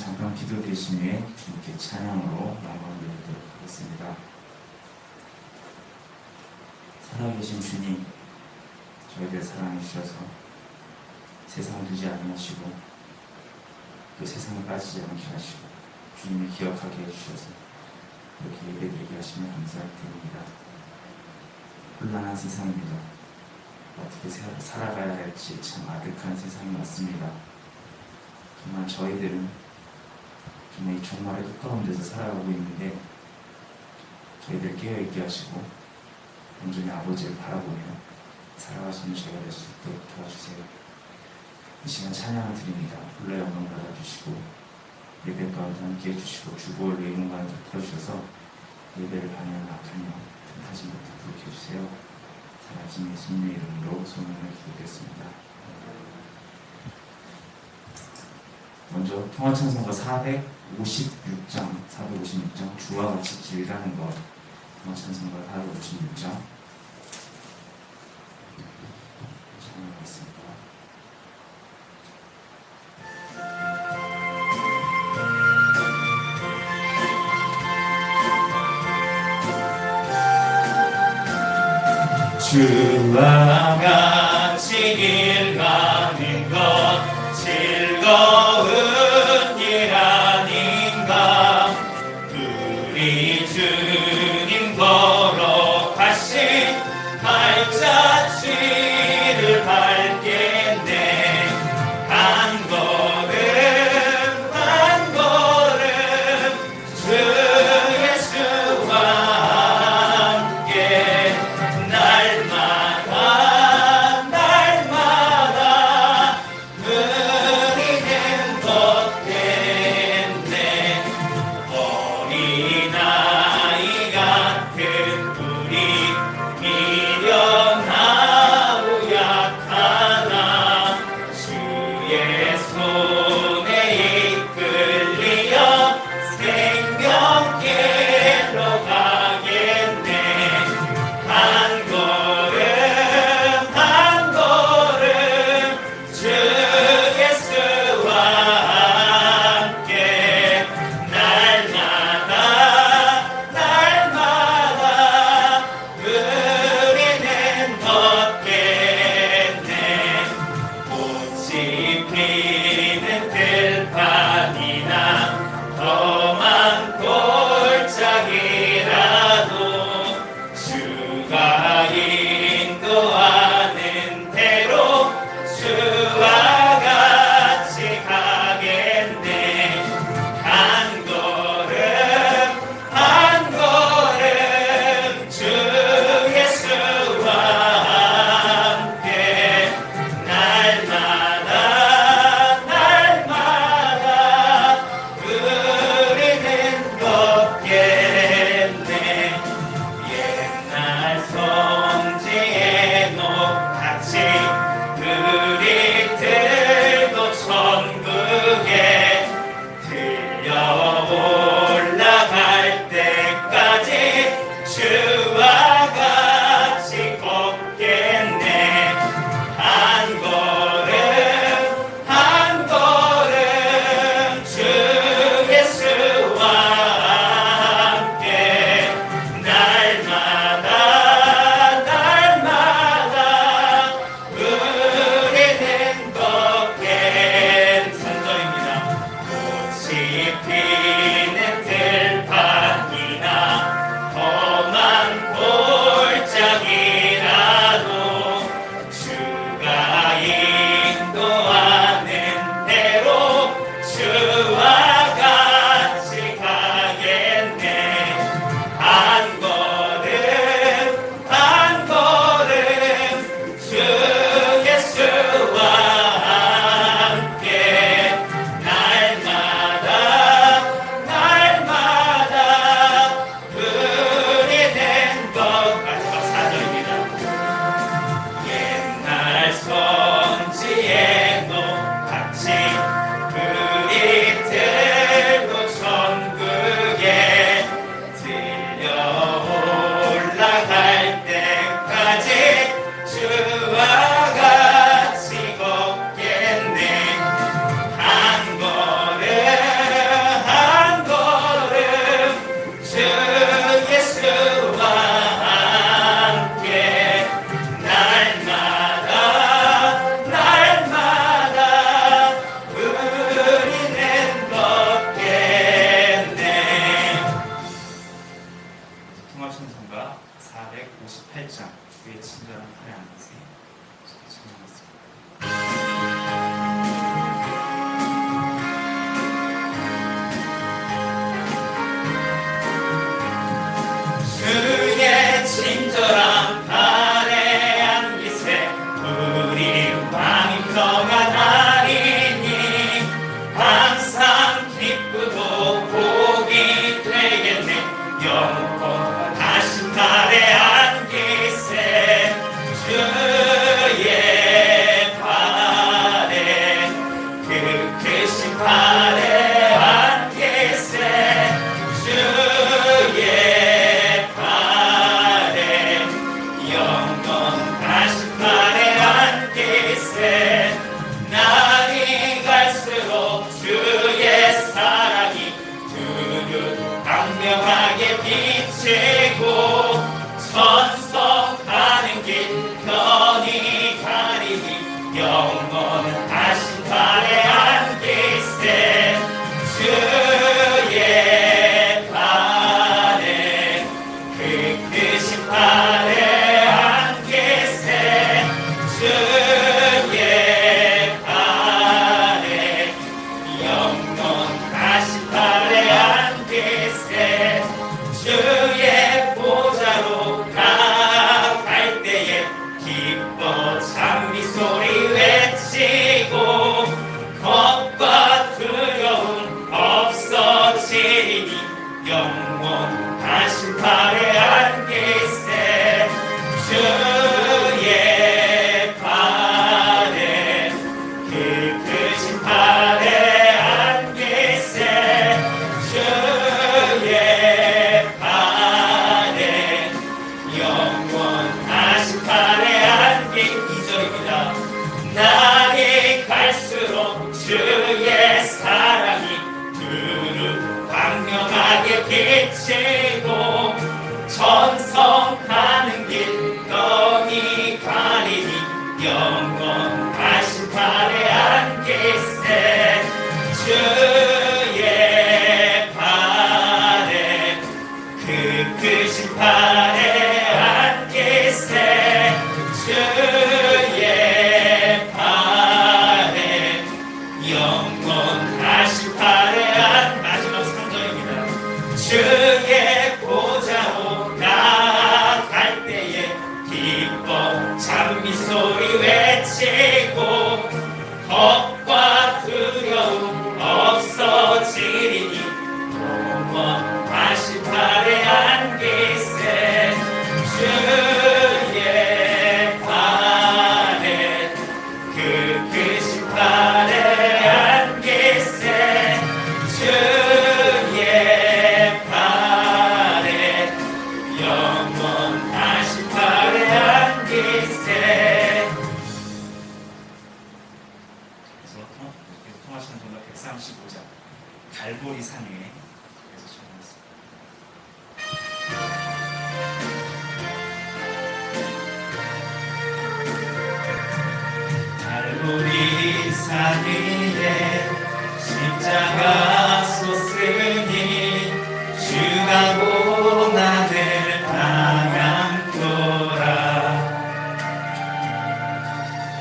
잠깐 기도드리신 후에 주님께 찬양으로 영광을 드리도록 하겠습니다. 살아계신 주님, 저희들 사랑해 주셔서 세상을 두지 아니하시고 또 세상에 빠지지 않게 하시고 주님을 기억하게 해주셔서 이렇게 예배드리게 하시면 감사드립니다. 혼란한 세상입니다. 어떻게 살아가야 할지 참 아득한 세상이 왔습니다. 정말 저희들은 정말 이 종말의 가까운 데서 살아가고 있는데 저희들 깨어있게 하시고 온전히 아버지를 바라보며 살아가시는 저희가 될 수 있도록 도와주세요. 이 시간 찬양을 드립니다. 불러 영광 받아주시고 예배 가운데 함께 해주시고 주보를 의 공간을 베풀어주셔서 예배를 방해하는 악한 영 틈타지 못해 불쾌해주세요. 살아계신 예수님의 이름으로 소망을 기도드렸습니다. 먼저 통화찬송가 456장 주와 같이 길다는 것, 통화찬송가 456장 찬양하겠습니다. 주와 같이 길 가는 것 즐거운 일 아닌가. 우리 주님 걸어가신 발자취를 밟겠네. 한 걸음 한 걸음 주 예수와 함께 날마다 누리는 것 됐네. 어린아이 같은 우리 미련하고 약하나 주의 손에 이끌리어 생명길로 가겠네. 한 걸음 한 걸음 주 예수와 함께 날마다 누리는 걷겠네. 꽃이 피는 들판이나 험한 골짜기라도 주가 인도하는 대로 주와 같이 가겠네. 한 걸음 한 걸음 주 예수와 함께 날마다 영원하신 발에 안기세 주의 발에 그 크신 발에 안기세 주의 발에 영원하신 발에 안기세 주의 보좌로 나갈 때에 기뻐 찬미 소리 외치고 겁과 두려움 없어지니 영원하신 발에 안기세 주의 발에 그 크신 발에 안기세 주의 발에 영원하신 발에 안기 2절입니다. 날이 갈수록 주의 사랑이 두루 광명하게 비치고 전성 가는 길 뻔히 가리니 영원하신 발에 안기세 주의 발에 그 크신 발에 안기세 주의 발에 영원하신 발에 마지막 3절입니다. 주의 보좌로 나갈 때에 기뻐 찬미 소리 외치고 겁과 두려움 없어지리니 영원하신 발에 안기세 주의 발에 그 크신 발에 안기세 주의 발에 영원하신 발에 안기세. 그래서 통하시는 정답 135장 갈보리 산 위에 그래서 정했습니다. 갈보리 산 위에 십자가 솟으니 주가 고난을 당함도라.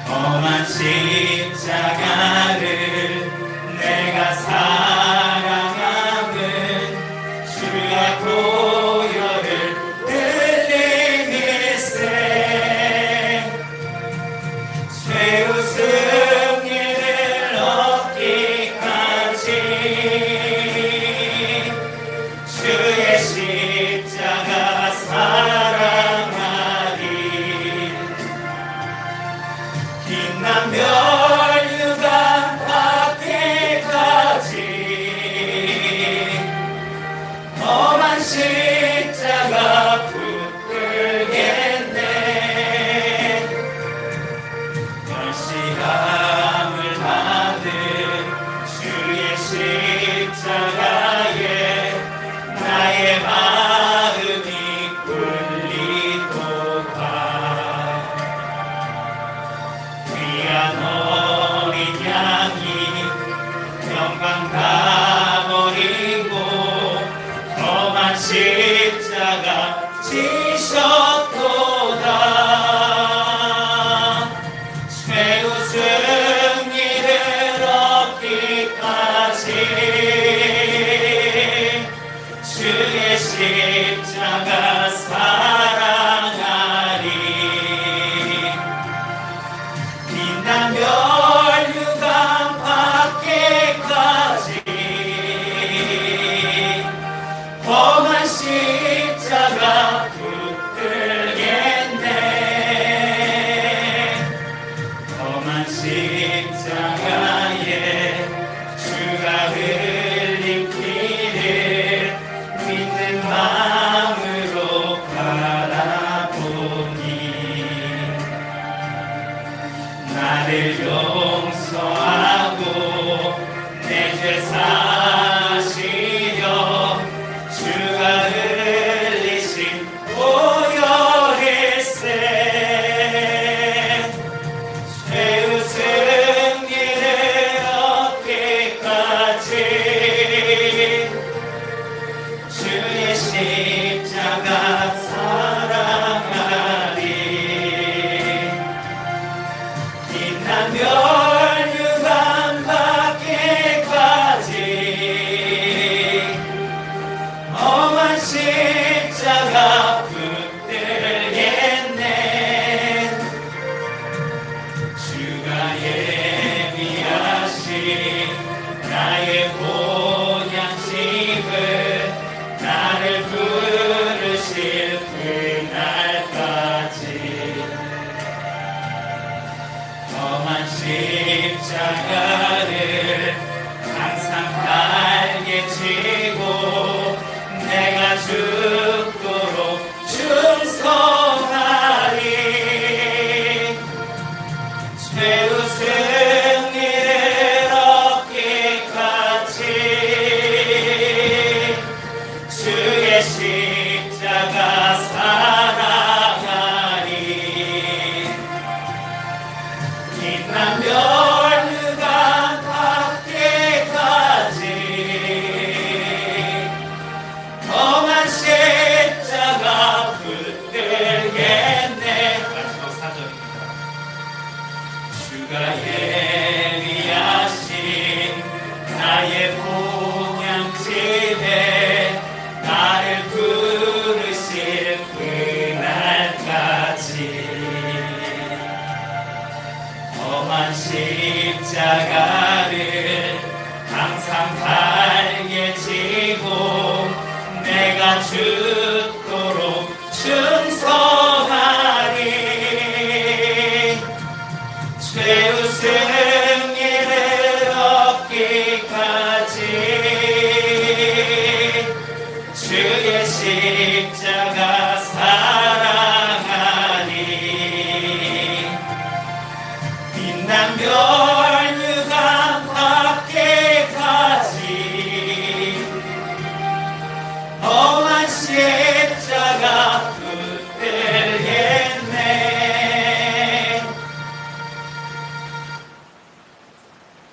험한 십자가를 내가 사랑함은 주의 보혈을 흘림일세. 최후 승리를 얻기까지 주의 십자가 사랑하리. 빛난 멸류관 받기까지 험한 십자가 붙들겠네. 멸시함을 받은 주의 십자가에 나의 마음이 굴리도다. 귀한 어린 양이 영광 다 버리고 험한 십자가 지셨도다. 최후 승리를 얻기까지 주의 십자가 사랑하리. 빛난 멸류관 받기까지 험한 십자가 붙들겠네. 험한 십자가에 주가 흘린 피를 믿는 마음으로 바라보니 나를 용서하고 내 죄 사시려 주가 흘리신 보혈일세. 최후 나의 본향집을 나를 부르실 그날까지 험한 십자가를 항상 달게 지고 내가 죽도록 충성하리. 최후 승리를 얻기까지 주의 십자가 사랑하리. 빛난 멸류관 닿기까지 험한 십자가 붙들겠네. 마지막 4절입니다. 주가 예비하신 나의 본향집에 나를 부르실 그날까지 험한 십자가를 항상 달게 지고 내가 죽도록 충성하리. 최후 승리를 얻기까지 주의 십자가 사랑하리. 빛난 멸류관 닿기까지 험한 십자가 붙들겠네.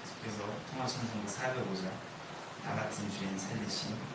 계속해서 통화천성도 405장 나같은 주인 살리신 말씀.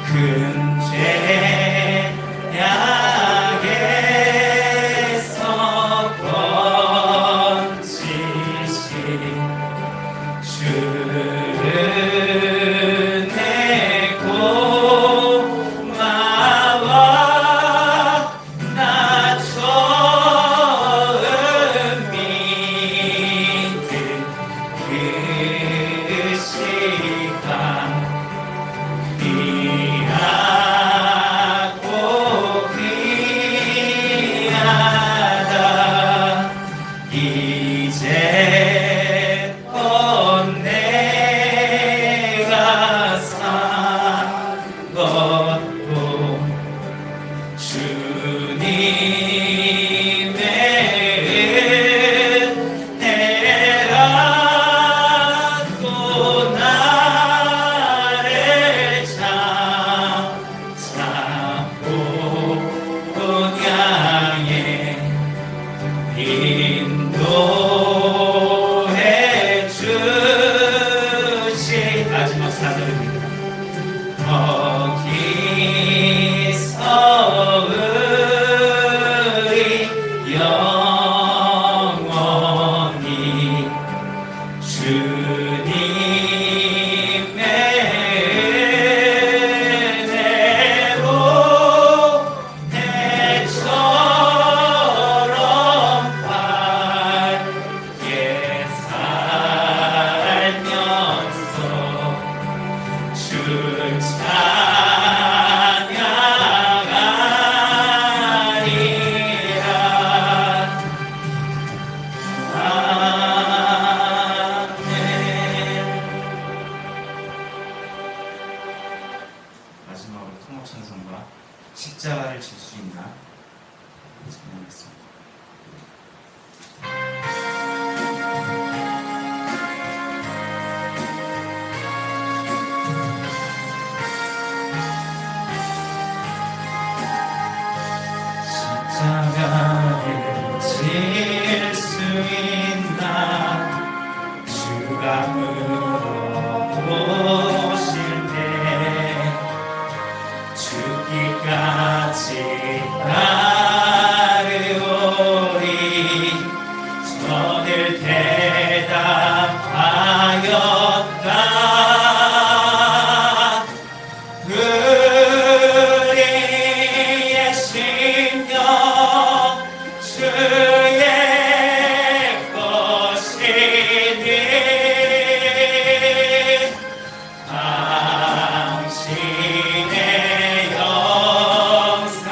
그 수 있나 주가 물어보실 때 죽기까지 따르오리 저들 대답하였다 우리의 심령 주의 것이니 당신의 영상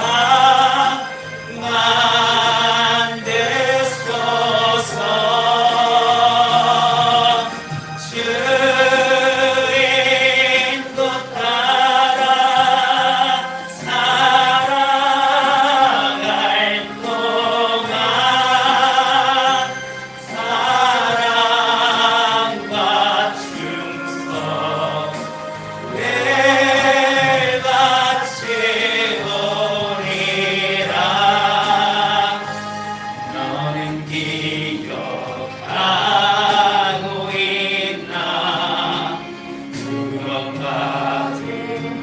만드소서 주인도 따라 살아갈 동안 사랑과 충성 늘 바치오리라 너는 기억하고 있나 구원받은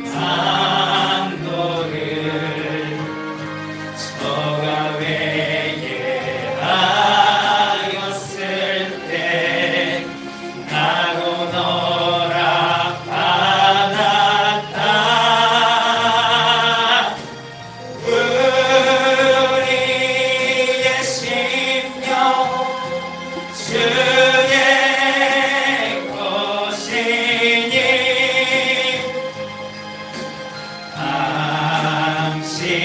산도를 저가 회개하였을 때 나로 너라 받았다 우리의 심령 주의 것이니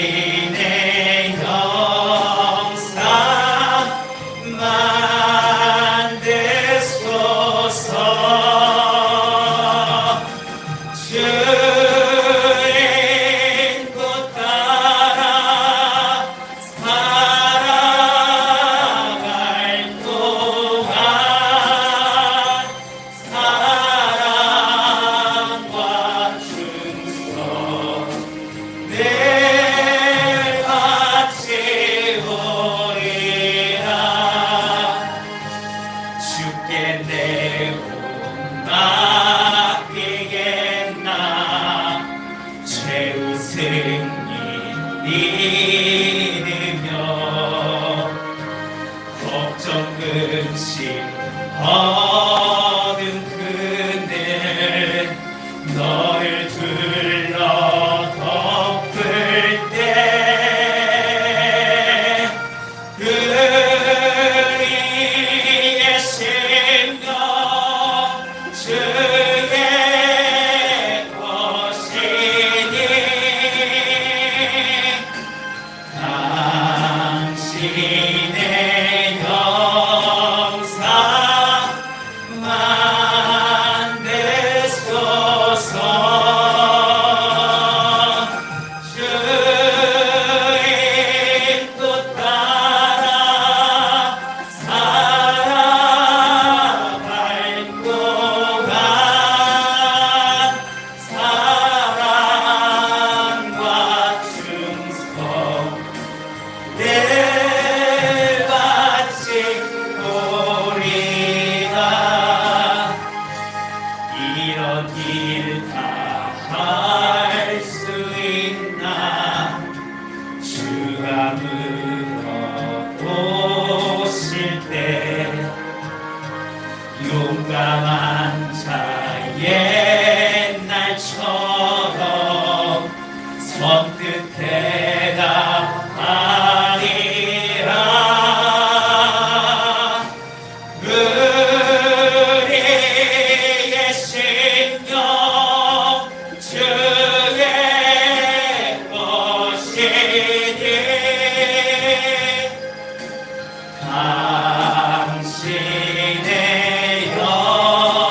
당신의 영상 만드소서 주인도 따라 살아갈 동안 사랑과 충성 늘 바치오리라 주께 내 몸 맡기겠나 최후 승리 믿으며 걱정 근심 어둠 그늘 너를 둘러 덮을 때 우리의 심령 주의 것이니 당신의 영상 만드소서 주인도 따라 살아갈 동안 사랑과 충성 늘 바치오리라 이런 일 다 할 수 있나 주가 물어보실 때 용감한 자 옛날처럼 선뜻 대답하리라 우리의 심령 주의 것이니 당신의 영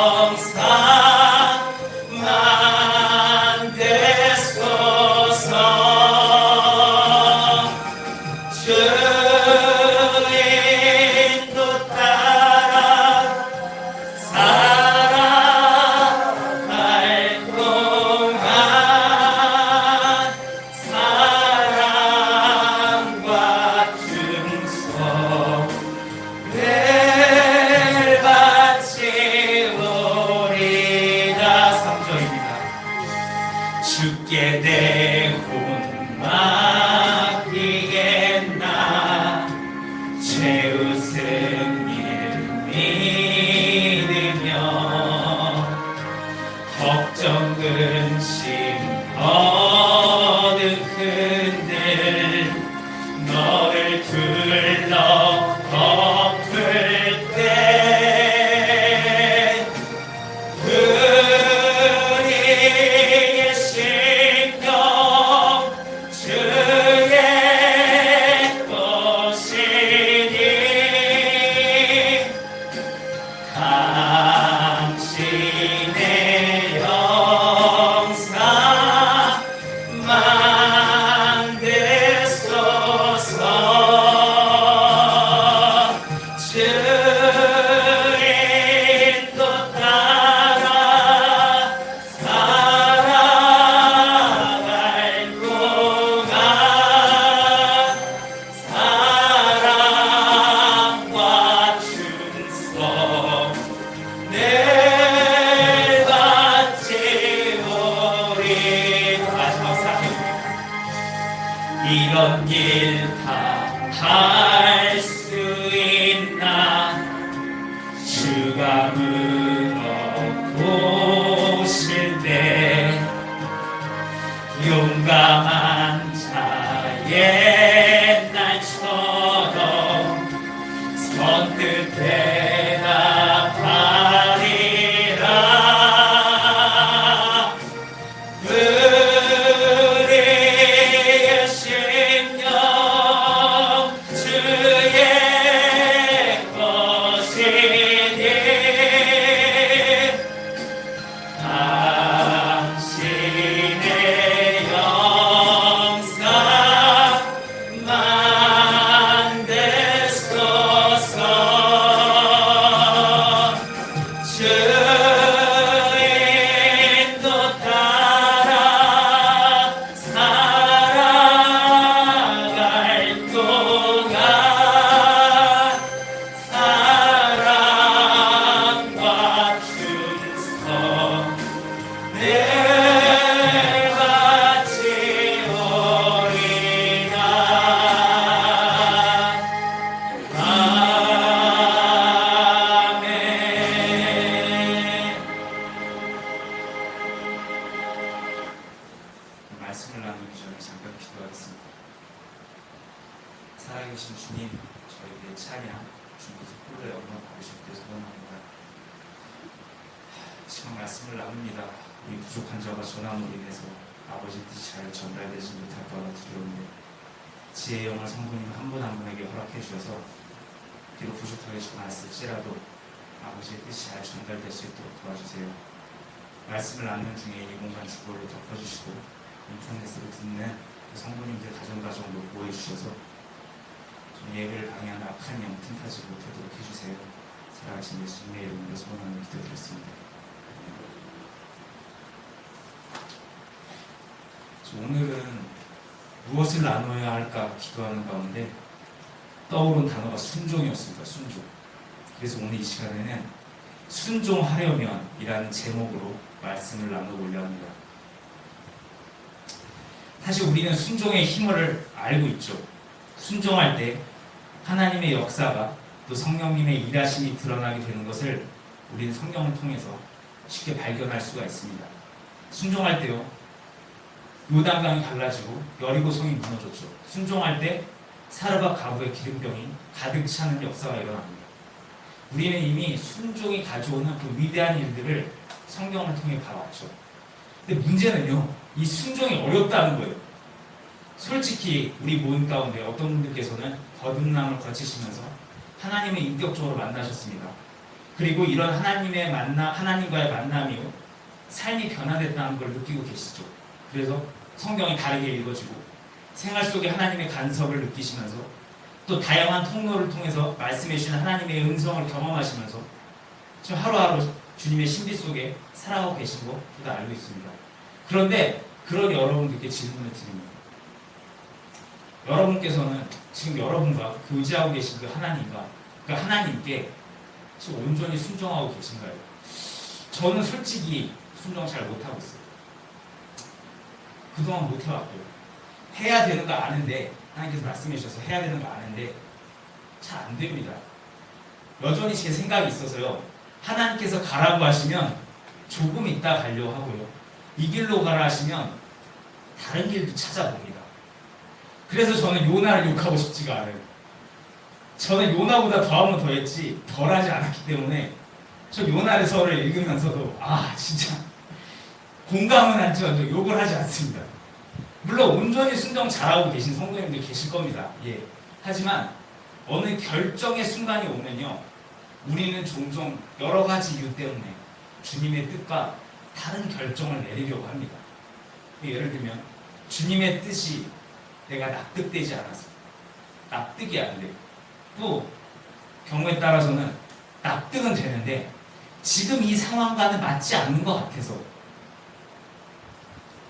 살아계신 주님, 저희에게 찬양, 주님께서 홀로 영광 받으셨기를 소원합니다. 지금 말씀을 나눕니다. 우리 부족한 자가 전함으로 인해서 아버지 뜻이 잘 전달되지 못할 거라 두려운데 지혜의 영을 성부님 한 분 한 분에게 허락해 주셔서 비록 부족하게 전했을지라도 아버지의 뜻이 잘 전달될 수 있도록 도와주세요. 말씀을 나누는 중에 이 공간 주보를 덮어주시고 인터넷으로 듣는 성부님들 가정가정으로 보호해 주셔서 좀 예배를 방해하는 악한 영 틈타지 못하도록 해주세요. 살아가신 예수님의 이름으로 소원하는 기도드렸습니다. 오늘은 무엇을 나눠야 할까 기도하는 가운데 떠오른 단어가 순종이었습니다. 순종. 그래서 오늘 이 시간에는 순종하려면 이라는 제목으로 말씀을 나눠보려 합니다. 사실 우리는 순종의 힘을 알고 있죠. 순종할 때 하나님의 역사가 또 성령님의 일하심이 드러나게 되는 것을 우리는 성경을 통해서 쉽게 발견할 수가 있습니다. 순종할 때요, 요단강이 갈라지고 여리고성이 무너졌죠. 순종할 때 사르밧 가부의 기름병이 가득 차는 역사가 일어납니다. 우리는 이미 순종이 가져오는 그 위대한 일들을 성경을 통해 봐왔죠. 근데 문제는요, 이 순종이 어렵다는 거예요. 솔직히 우리 모임 가운데 어떤 분들께서는 거듭남을 거치시면서 하나님을 인격적으로 만나셨습니다. 그리고 이런 하나님과의 만남이요, 삶이 변화됐다는 걸 느끼고 계시죠. 그래서 성경이 다르게 읽어지고 생활 속에 하나님의 간섭을 느끼시면서 또 다양한 통로를 통해서 말씀해 주시는 하나님의 음성을 경험하시면서 지금 하루하루 주님의 신비 속에 살아가고 계신 거 저도 알고 있습니다. 그런데 그런 여러분들께 질문을 드립니다. 여러분께서는 지금 여러분과 교제하고 계신 그 하나님과 그 하나님께 지금 온전히 순종하고 계신가요? 저는 솔직히 순종 잘 못하고 있어요. 그동안 못해왔고요. 해야 되는 거 아는데, 하나님께서 말씀해 주셔서 해야 되는 거 아는데 잘 안 됩니다. 여전히 제 생각이 있어서요, 하나님께서 가라고 하시면 조금 있다 가려고 하고요, 이 길로 가라 하시면 다른 길도 찾아봅니다. 그래서 저는 요나를 욕하고 싶지가 않아요. 저는 요나보다 더하면 더했지 덜하지 않았기 때문에 저 요나서를 읽으면서도 진짜 공감은 하지만 욕을 하지 않습니다. 물론 온전히 순종 잘하고 계신 성도님들 계실 겁니다. 예. 하지만 어느 결정의 순간이 오면요, 우리는 종종 여러 가지 이유 때문에 주님의 뜻과 다른 결정을 내리려고 합니다. 예를 들면 주님의 뜻이 내가 납득되지 않아서 납득이 안 돼요. 또 경우에 따라서는 납득은 되는데 지금 이 상황과는 맞지 않는 것 같아서,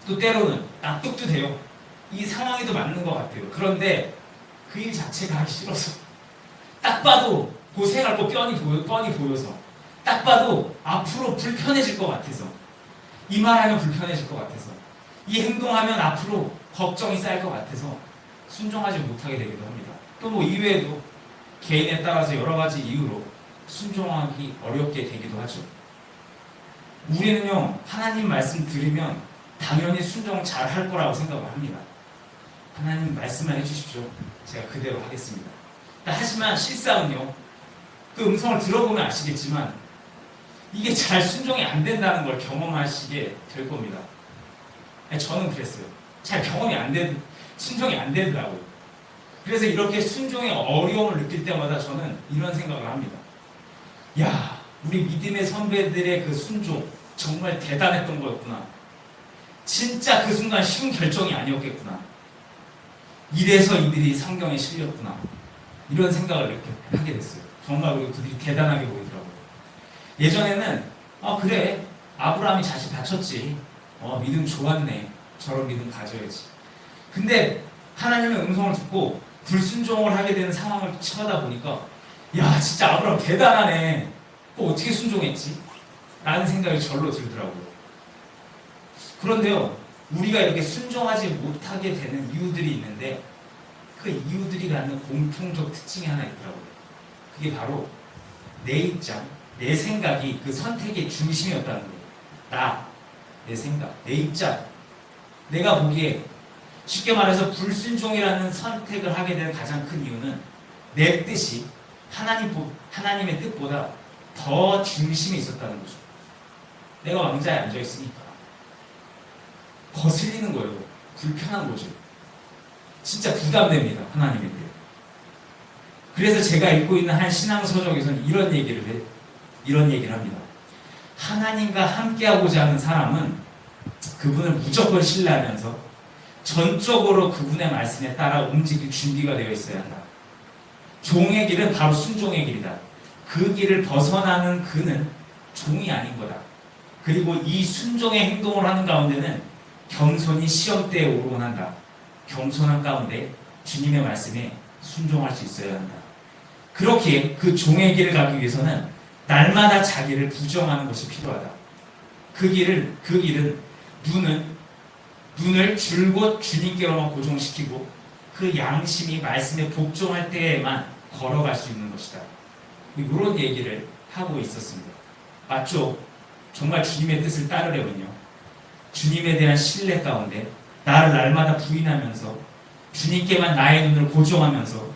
또 때로는 납득도 돼요. 이 상황에도 맞는 것 같아요. 그런데 그 일 자체가 하기 싫어서, 딱 봐도 고생할 거 뻔히 보여서, 딱 봐도 앞으로 불편해질 것 같아서, 이 말하면 불편해질 것 같아서, 이 행동하면 앞으로 걱정이 쌓일 것 같아서 순종하지 못하게 되기도 합니다. 또 뭐 이외에도 개인에 따라서 여러 가지 이유로 순종하기 어렵게 되기도 하죠. 우리는요, 하나님 말씀 들으면 당연히 순종 잘 할 거라고 생각을 합니다. 하나님 말씀을 해주십시오. 제가 그대로 하겠습니다. 하지만 실상은요, 그 음성을 들어보면 아시겠지만 이게 잘 순종이 안 된다는 걸 경험하시게 될 겁니다. 저는 그랬어요. 잘 순종이 안 되더라고요. 그래서 이렇게 순종의 어려움을 느낄 때마다 저는 이런 생각을 합니다. 야, 우리 믿음의 선배들의 그 순종 정말 대단했던 거였구나. 진짜 그 순간 쉬운 결정이 아니었겠구나. 이래서 이들이 성경에 실렸구나. 이런 생각을 하게 됐어요. 정말 그들이 대단하게 보이더라고요. 예전에는 그래, 아브라함이 자식 바쳤지. 믿음 좋았네. 저런 믿음 가져야지. 근데 하나님의 음성을 듣고 불순종을 하게 되는 상황을 처하다 보니까 야, 진짜 아브라함 대단하네. 어떻게 순종했지? 라는 생각이 절로 들더라고요. 그런데요, 우리가 이렇게 순종하지 못하게 되는 이유들이 있는데 그 이유들이 갖는 공통적 특징이 하나 있더라고요. 그게 바로 내 입장, 내 생각이 그 선택의 중심이었다는 거예요. 내 생각, 내 입장. 내가 보기에 쉽게 말해서 불순종이라는 선택을 하게 되는 가장 큰 이유는 내 뜻이 하나님의 뜻보다 더 중심에 있었다는 거죠. 내가 왕자에 앉아있으니까 거슬리는 거예요. 불편한 거죠. 진짜 부담됩니다. 하나님인데. 그래서 제가 읽고 있는 한 신앙서적에서는 이런 얘기를 합니다. 하나님과 함께하고자 하는 사람은 그분을 무조건 신뢰하면서 전적으로 그분의 말씀에 따라 움직일 준비가 되어 있어야 한다. 종의 길은 바로 순종의 길이다. 그 길을 벗어나는 그는 종이 아닌 거다. 그리고 이 순종의 행동을 하는 가운데는 겸손히 시험대에 오르곤 한다. 겸손한 가운데 주님의 말씀에 순종할 수 있어야 한다. 그렇게 그 종의 길을 가기 위해서는 날마다 자기를 부정하는 것이 필요하다. 그 길은 눈을 줄곧 주님께로만 고정시키고 그 양심이 말씀에 복종할 때에만 걸어갈 수 있는 것이다. 이런 얘기를 하고 있었습니다. 맞죠? 정말 주님의 뜻을 따르려면요, 주님에 대한 신뢰 가운데 나를 날마다 부인하면서 주님께만 나의 눈을 고정하면서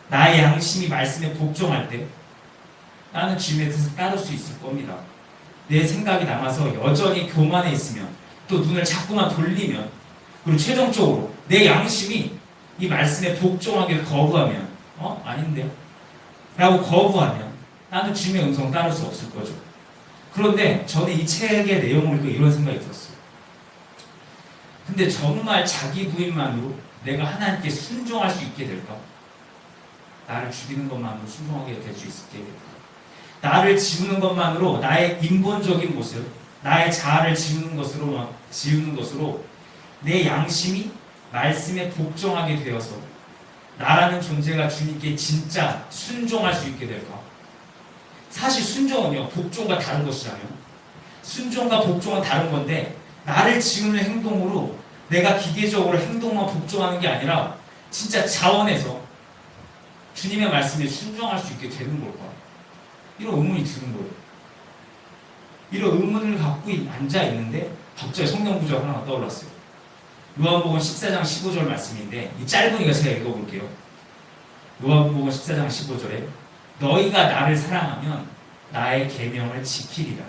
나의 양심이 말씀에 복종할 때 나는 주님의 뜻을 따를 수 있을 겁니다. 내 생각이 남아서 여전히 교만해 있으면, 또 눈을 자꾸만 돌리면, 그리고 최종적으로 내 양심이 이 말씀에 복종하기를 거부하면 아닌데요? 라고 거부하면 나는 주님의 음성 따를 수 없을 거죠. 그런데 저는 이 책의 내용을 읽고 이런 생각이 들었어요. 근데 정말 자기 부인만으로 내가 하나님께 순종할 수 있게 될까? 나를 죽이는 것만으로 순종하게 될 수 있게 될까? 나를 지우는 것만으로, 나의 인본적인 모습, 나의 자아를 지우는 것으로 내 양심이 말씀에 복종하게 되어서 나라는 존재가 주님께 진짜 순종할 수 있게 될까? 사실 순종은요, 복종과 다른 것이잖아요. 순종과 복종은 다른 건데 나를 지우는 행동으로 내가 기계적으로 행동만 복종하는 게 아니라 진짜 자원에서 주님의 말씀에 순종할 수 있게 되는 걸까? 이런 의문이 드는 거예요. 이런 의문을 갖고 앉아 있는데 갑자기 성경 구절 하나가 떠올랐어요. 요한복음 14장 15절 말씀인데, 이 짧으니까 제가 읽어볼게요. 요한복음 14장 15절에 너희가 나를 사랑하면 나의 계명을 지키리라.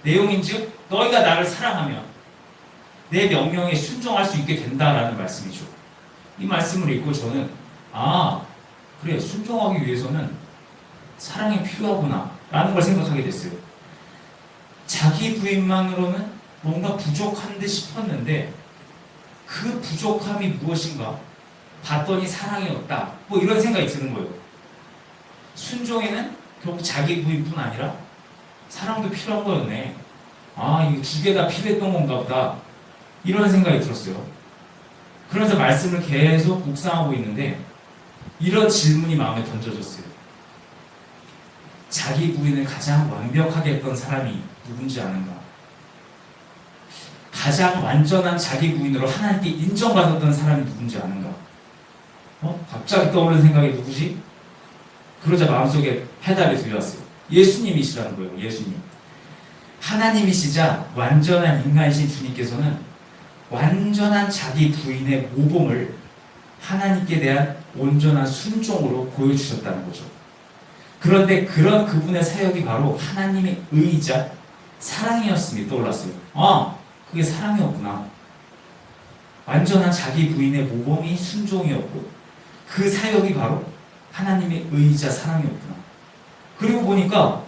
내용인즉 너희가 나를 사랑하면 내 명령에 순종할 수 있게 된다라는 말씀이죠. 이 말씀을 읽고 저는 그래, 순종하기 위해서는 사랑이 필요하구나 라는 걸 생각하게 됐어요. 자기 부인만으로는 뭔가 부족한 듯 싶었는데 그 부족함이 무엇인가 봤더니 사랑이 없다, 이런 생각이 드는 거예요. 순종에는 결국 자기 부인뿐 아니라 사랑도 필요한 거였네. 이거 두 개 다 필요했던 건가 보다, 이런 생각이 들었어요. 그래서 말씀을 계속 묵상하고 있는데 이런 질문이 마음에 던져졌어요. 자기 부인을 가장 완벽하게 했던 사람이 누군지 아는가? 가장 완전한 자기 부인으로 하나님께 인정받았던 사람이 누군지 아는가? 갑자기 떠오르는 생각이 누구지? 그러자 마음속에 해답이 들려왔어요. 예수님이시라는 거예요. 예수님. 하나님이시자 완전한 인간이신 주님께서는 완전한 자기 부인의 모범을 하나님께 대한 온전한 순종으로 보여주셨다는 거죠. 그런데 그런 그분의 사역이 바로 하나님의 의이자 사랑이었음이 떠올랐어요. 아, 그게 사랑이었구나. 완전한 자기 부인의 모범이 순종이었고 그 사역이 바로 하나님의 의이자 사랑이었구나. 그리고 보니까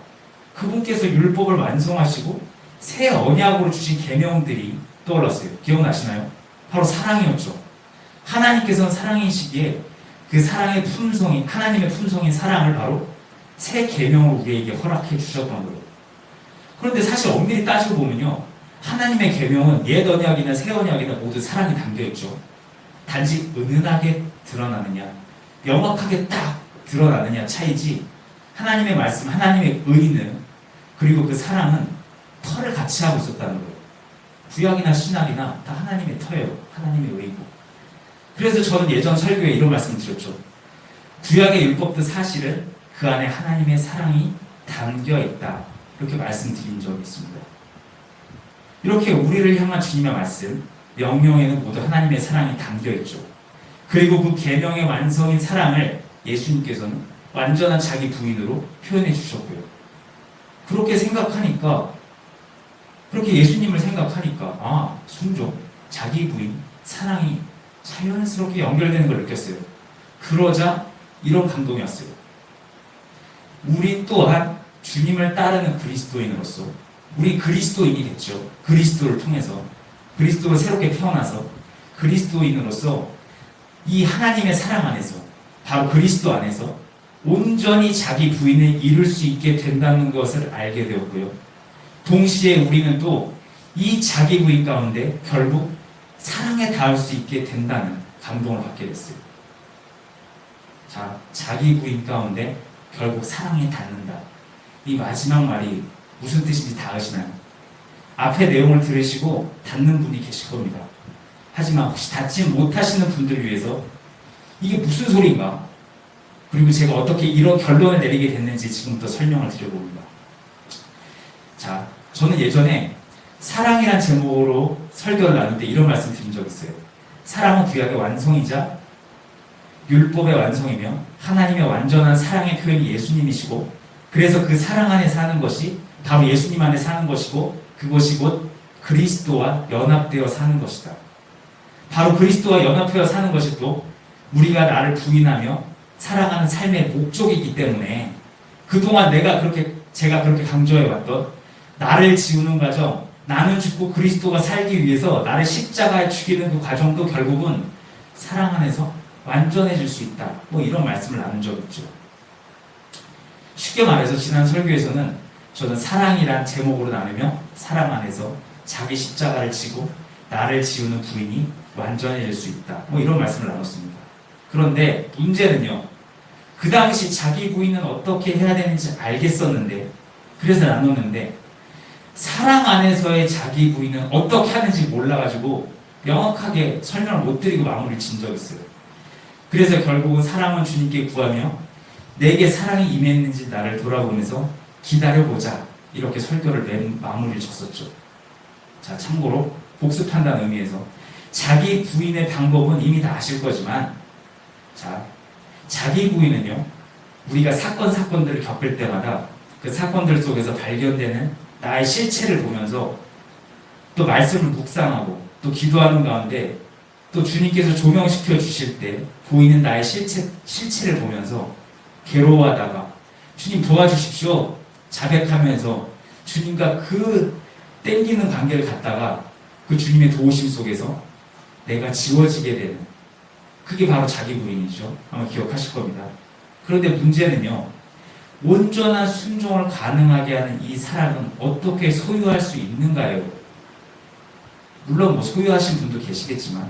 그분께서 율법을 완성하시고 새 언약으로 주신 계명들이 떠올랐어요. 기억나시나요? 바로 사랑이었죠. 하나님께서는 사랑이시기에 그 사랑의 품성이, 하나님의 품성인 사랑을 바로 새 계명으로 우리에게 허락해 주셨던 거예요. 그런데 사실 엄밀히 따지고 보면요, 하나님의 계명은 옛 언약이나 새 언약이나 모두 사랑이 담겨있죠. 단지 은은하게 드러나느냐, 명확하게 딱 드러나느냐 차이지, 하나님의 말씀, 하나님의 의는, 그리고 그 사랑은 터를 같이 하고 있었다는 거예요. 구약이나 신약이나 다 하나님의 터예요. 하나님의 의고. 그래서 저는 예전 설교에 이런 말씀 드렸죠. 구약의 율법도 사실은 그 안에 하나님의 사랑이 담겨있다. 이렇게 말씀드린 적이 있습니다. 이렇게 우리를 향한 주님의 말씀, 명령에는 모두 하나님의 사랑이 담겨있죠. 그리고 그 계명의 완성인 사랑을 예수님께서는 완전한 자기 부인으로 표현해 주셨고요. 그렇게 생각하니까, 그렇게 예수님을 생각하니까, 아, 순종, 자기 부인, 사랑이 자연스럽게 연결되는 걸 느꼈어요. 그러자 이런 감동이 왔어요. 우리 또한 주님을 따르는 그리스도인으로서 우리 그리스도인이 됐죠. 그리스도를 통해서, 그리스도로 새롭게 태어나서 그리스도인으로서 이 하나님의 사랑 안에서, 바로 그리스도 안에서 온전히 자기 부인을 이룰 수 있게 된다는 것을 알게 되었고요. 동시에 우리는 또 이 자기 부인 가운데 결국 사랑에 닿을 수 있게 된다는 감동을 받게 됐어요. 자, 자기 부인 가운데 결국 사랑에 닿는다. 이 마지막 말이 무슨 뜻인지 다 아시나요? 앞에 내용을 들으시고 닿는 분이 계실 겁니다. 하지만 혹시 닿지 못하시는 분들을 위해서 이게 무슨 소리인가? 그리고 제가 어떻게 이런 결론을 내리게 됐는지 지금부터 설명을 드려봅니다. 자, 저는 예전에 사랑이란 제목으로 설교를 나눌 때 이런 말씀 드린 적 있어요. 사랑은 구약의 완성이자 율법의 완성이며 하나님의 완전한 사랑의 표현이 예수님이시고, 그래서 그 사랑 안에 사는 것이 바로 예수님 안에 사는 것이고, 그것이 곧 그리스도와 연합되어 사는 것이다. 바로 그리스도와 연합되어 사는 것이 또 우리가 나를 부인하며 살아가는 삶의 목적이기 때문에 그동안 제가 그렇게 강조해왔던 나를 지우는 과정, 나는 죽고 그리스도가 살기 위해서 나를 십자가에 죽이는 그 과정도 결국은 사랑 안에서 완전해질 수 있다. 뭐 이런 말씀을 나눈 적 있죠. 쉽게 말해서 지난 설교에서는 저는 사랑이란 제목으로 나누며 사랑 안에서 자기 십자가를 지고 나를 지우는 부인이 완전해질 수 있다. 뭐 이런 말씀을 나눴습니다. 그런데 문제는요, 그 당시 자기 부인은 어떻게 해야 되는지 알겠었는데, 그래서 나눴는데, 사랑 안에서의 자기 부인은 어떻게 하는지 몰라가지고 명확하게 설명을 못 드리고 마무리를 진 적이 있어요. 그래서 결국은 사랑은 주님께 구하며 내게 사랑이 임했는지 나를 돌아보면서 기다려보자, 이렇게 설교를 마무리를 쳤었죠. 자, 참고로 복습한다는 의미에서 자기 부인의 방법은 이미 다 아실 거지만, 자, 자기 부인은요, 우리가 사건들을 겪을 때마다 그 사건들 속에서 발견되는 나의 실체를 보면서 또 말씀을 묵상하고 또 기도하는 가운데 또 주님께서 조명시켜 주실 때 보이는 나의 실체를 보면서 괴로워하다가 주님 도와주십시오 자백하면서 주님과 그 땡기는 관계를 갖다가 그 주님의 도우심 속에서 내가 지워지게 되는, 그게 바로 자기 부인이죠. 아마 기억하실 겁니다. 그런데 문제는요, 온전한 순종을 가능하게 하는 이 사랑은 어떻게 소유할 수 있는가요? 물론 뭐 소유하신 분도 계시겠지만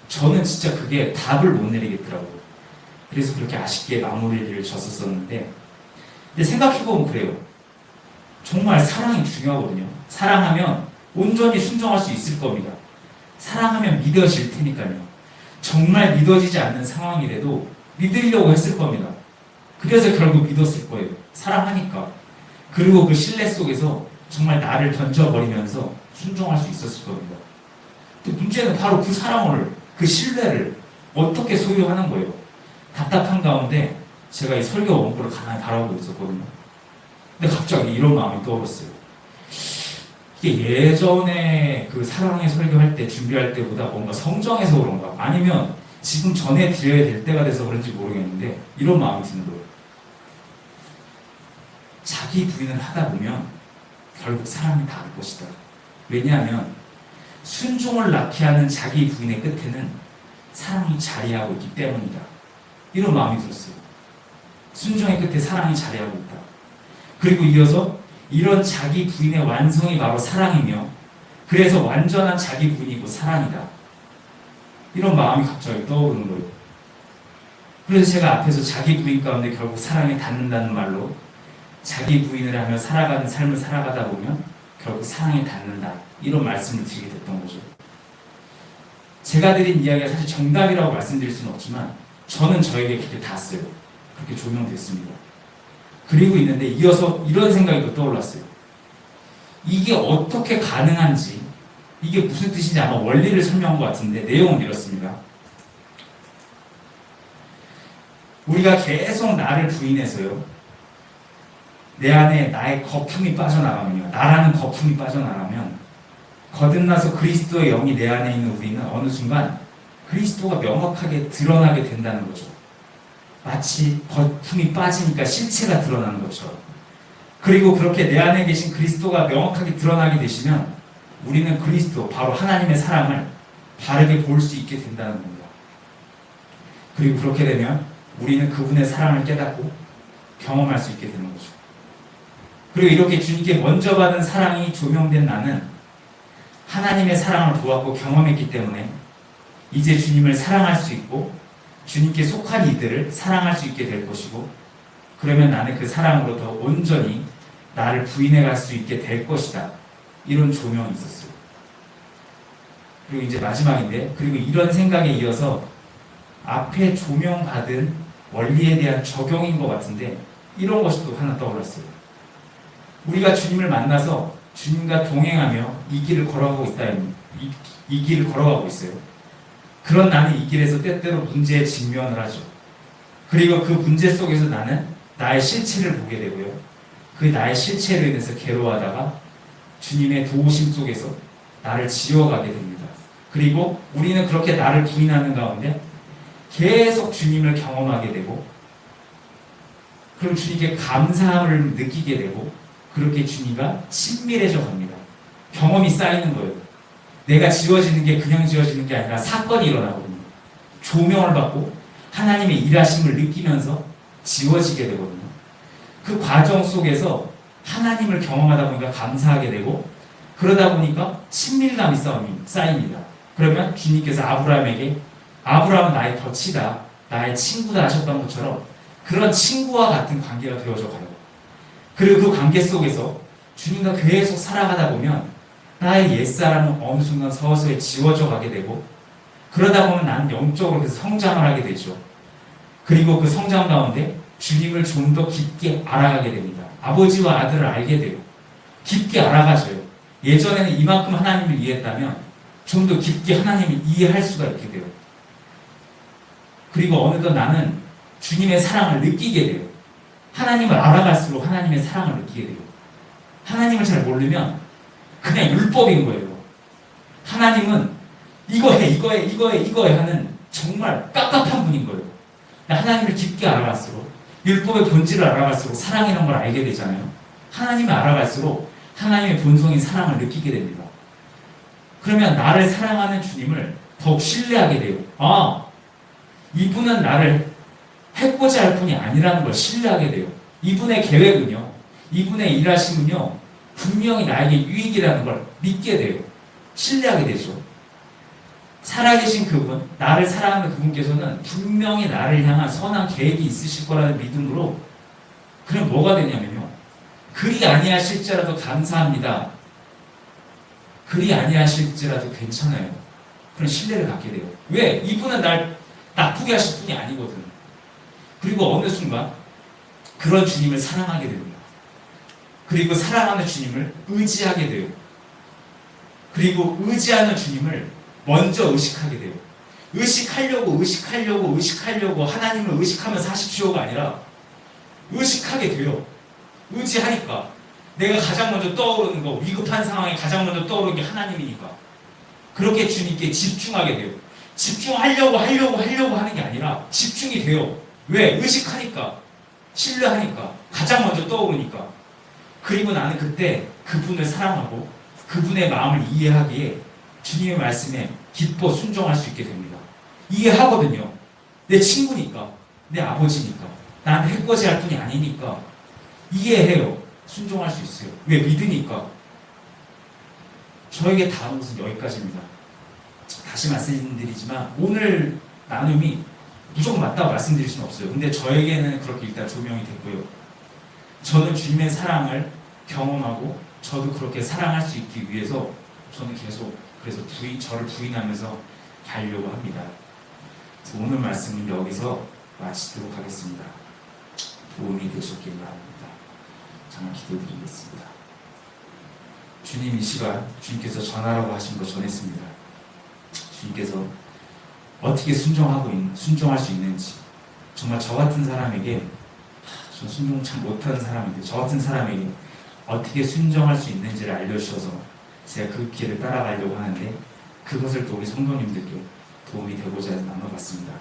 저는 진짜 그게 답을 못 내리겠더라고요. 그래서 그렇게 아쉽게 마무리를 졌었었는데, 근데 생각해보면 그래요. 정말 사랑이 중요하거든요. 사랑하면 온전히 순종할 수 있을 겁니다. 사랑하면 믿어질 테니까요. 정말 믿어지지 않는 상황이라도 믿으려고 했을 겁니다. 그래서 결국 믿었을 거예요. 사랑하니까. 그리고 그 신뢰 속에서 정말 나를 던져버리면서 순종할 수 있었을 겁니다. 근데 문제는 바로 그 사랑을, 그 신뢰를 어떻게 소유하는 거예요. 답답한 가운데 제가 이 설교 원고를 가만히 바라보고 있었거든요. 근데 갑자기 이런 마음이 떠올랐어요. 이게 예전에 그 사랑의 설교할 때, 준비할 때보다 뭔가 성정해서 그런가? 아니면 지금 전해드려야 될 때가 돼서 그런지 모르겠는데, 이런 마음이 드는 거예요. 자기 부인을 하다 보면 결국 사랑이 닿을 것이다. 왜냐하면 순종을 낳게 하는 자기 부인의 끝에는 사랑이 자리하고 있기 때문이다. 이런 마음이 들었어요. 순종의 끝에 사랑이 자리하고 있다. 그리고 이어서 이런 자기 부인의 완성이 바로 사랑이며, 그래서 완전한 자기 부인이고 사랑이다. 이런 마음이 갑자기 떠오르는 거예요. 그래서 제가 앞에서 자기 부인 가운데 결국 사랑에 닿는다는 말로, 자기 부인을 하며 살아가는 삶을 살아가다 보면 결국 사랑에 닿는다. 이런 말씀을 드리게 됐던 거죠. 제가 드린 이야기가 사실 정답이라고 말씀드릴 수는 없지만 저는 저에게 그렇게 닿았어요. 그렇게 조명됐습니다. 그리고 있는데 이어서 이런 생각이 또 떠올랐어요. 이게 어떻게 가능한지, 이게 무슨 뜻인지 아마 원리를 설명한 것 같은데 내용은 이렇습니다. 우리가 계속 나를 부인해서요, 내 안에 나의 거품이 빠져나가면요, 나라는 거품이 빠져나가면 거듭나서 그리스도의 영이 내 안에 있는 우리는 어느 순간 그리스도가 명확하게 드러나게 된다는 거죠. 마치 거품이 빠지니까 실체가 드러나는 것처럼. 그리고 그렇게 내 안에 계신 그리스도가 명확하게 드러나게 되시면 우리는 그리스도, 바로 하나님의 사랑을 바르게 볼 수 있게 된다는 겁니다. 그리고 그렇게 되면 우리는 그분의 사랑을 깨닫고 경험할 수 있게 되는 거죠. 그리고 이렇게 주님께 먼저 받은 사랑이 조명된 나는 하나님의 사랑을 보았고 경험했기 때문에 이제 주님을 사랑할 수 있고 주님께 속한 이들을 사랑할 수 있게 될 것이고, 그러면 나는 그 사랑으로 더 온전히 나를 부인해 갈 수 있게 될 것이다. 이런 조명이 있었어요. 그리고 이제 마지막인데, 그리고 이런 생각에 이어서 앞에 조명받은 원리에 대한 적용인 것 같은데 이런 것이 또 하나 떠올랐어요. 우리가 주님을 만나서 주님과 동행하며 이 길을 걸어가고 있다. 이 길을 걸어가고 있어요. 그런 나는 이 길에서 때때로 문제에 직면을 하죠. 그리고 그 문제 속에서 나는 나의 실체를 보게 되고요. 그 나의 실체로 인해서 괴로워하다가 주님의 도우심 속에서 나를 지워가게 됩니다. 그리고 우리는 그렇게 나를 부인하는 가운데 계속 주님을 경험하게 되고, 그럼 주님께 감사함을 느끼게 되고, 그렇게 주님과 친밀해져 갑니다. 경험이 쌓이는 거예요. 내가 지워지는 게 그냥 지워지는 게 아니라 사건이 일어나거든요. 조명을 받고 하나님의 일하심을 느끼면서 지워지게 되거든요. 그 과정 속에서 하나님을 경험하다 보니까 감사하게 되고, 그러다 보니까 친밀감이 쌓입니다. 그러면 주님께서 아브라함에게 아브라함은 나의 덫이다, 나의 친구다 하셨던 것처럼 그런 친구와 같은 관계가 되어져 가요. 그리고 그 관계 속에서 주님과 계속 살아가다 보면 나의 옛사람은 어느 순간 서서히 지워져 가게 되고, 그러다 보면 나는 영적으로 계속 성장을 하게 되죠. 그리고 그 성장 가운데 주님을 좀 더 깊게 알아가게 됩니다. 아버지와 아들을 알게 돼요. 깊게 알아가져요. 예전에는 이만큼 하나님을 이해했다면 좀 더 깊게 하나님을 이해할 수가 있게 돼요. 그리고 어느덧 나는 주님의 사랑을 느끼게 돼요. 하나님을 알아갈수록 하나님의 사랑을 느끼게 돼요. 하나님을 잘 모르면 그냥 율법인 거예요. 하나님은 이거 해, 이거 해, 이거 해, 이거 해 하는 정말 깝깝한 분인 거예요. 하나님을 깊게 알아갈수록, 율법의 본질을 알아갈수록 사랑이라는 걸 알게 되잖아요. 하나님을 알아갈수록 하나님의 본성인 사랑을 느끼게 됩니다. 그러면 나를 사랑하는 주님을 더욱 신뢰하게 돼요. 아, 이분은 나를 해코자 할 분이 아니라는 걸 신뢰하게 돼요. 이분의 계획은요, 이분의 일하심은요, 분명히 나에게 유익이라는 걸 믿게 돼요. 신뢰하게 되죠. 살아계신 그분, 나를 사랑하는 그분께서는 분명히 나를 향한 선한 계획이 있으실 거라는 믿음으로, 그럼 뭐가 되냐면요, 그리 아니하실지라도 감사합니다, 그리 아니하실지라도 괜찮아요, 그런 신뢰를 갖게 돼요. 왜? 이분은 날 나쁘게 하실 분이 아니거든. 그리고 어느 순간 그런 주님을 사랑하게 됩니다. 그리고 사랑하는 주님을 의지하게 돼요. 그리고 의지하는 주님을 먼저 의식하게 돼요. 의식하려고 하나님을 의식하면 사십시오가 아니라 의식하게 돼요. 의지하니까. 내가 가장 먼저 떠오르는 거, 위급한 상황에 가장 먼저 떠오르는 게 하나님이니까. 그렇게 주님께 집중하게 돼요. 집중하려고 하는 게 아니라 집중이 돼요. 왜? 의식하니까. 신뢰하니까. 가장 먼저 떠오르니까. 그리고 나는 그때 그분을 사랑하고 그분의 마음을 이해하기에 주님의 말씀에 기뻐 순종할 수 있게 됩니다. 이해하거든요. 내 친구니까. 내 아버지니까. 난 해코지할 뿐이 아니니까. 이해해요. 순종할 수 있어요. 왜? 믿으니까. 저에게 다른 것은 여기까지입니다. 다시 말씀드리지만 오늘 나눔이 무조건 맞다고 말씀드릴 수는 없어요. 근데 저에게는 그렇게 일단 조명이 됐고요. 저는 주님의 사랑을 경험하고 저도 그렇게 사랑할 수 있기 위해서 저는 계속 그래서 저를 부인하면서 가려고 합니다. 오늘 말씀은 여기서 마치도록 하겠습니다. 도움이 되셨길 바랍니다. 정말 기도드리겠습니다. 주님, 이 시간 주님께서 전하라고 하신 거 전했습니다. 주님께서 어떻게 순종할 수 있는지, 정말 저 같은 사람에게, 저 순종 참 못하는 사람인데 저 같은 사람에게 어떻게 순종할 수 있는지를 알려주셔서 제가 그 길을 따라가려고 하는데, 그것을 또 우리 성도님들께 도움이 되고자 해서 나눠봤습니다.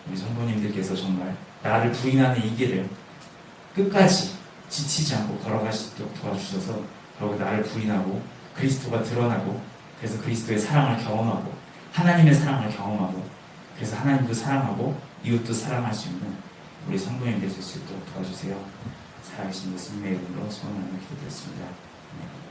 우리 성도님들께서 정말 나를 부인하는 이 길을 끝까지 지치지 않고 걸어갈 수 있도록 도와주셔서 결국 나를 부인하고 그리스도가 드러나고, 그래서 그리스도의 사랑을 경험하고 하나님의 사랑을 경험하고, 그래서 하나님도 사랑하고 이웃도 사랑할 수 있는 우리 성도님들 될 수 있도록 도와주세요. 살아계신 예수님의 이름으로 소원을 기도드렸습니다. 네.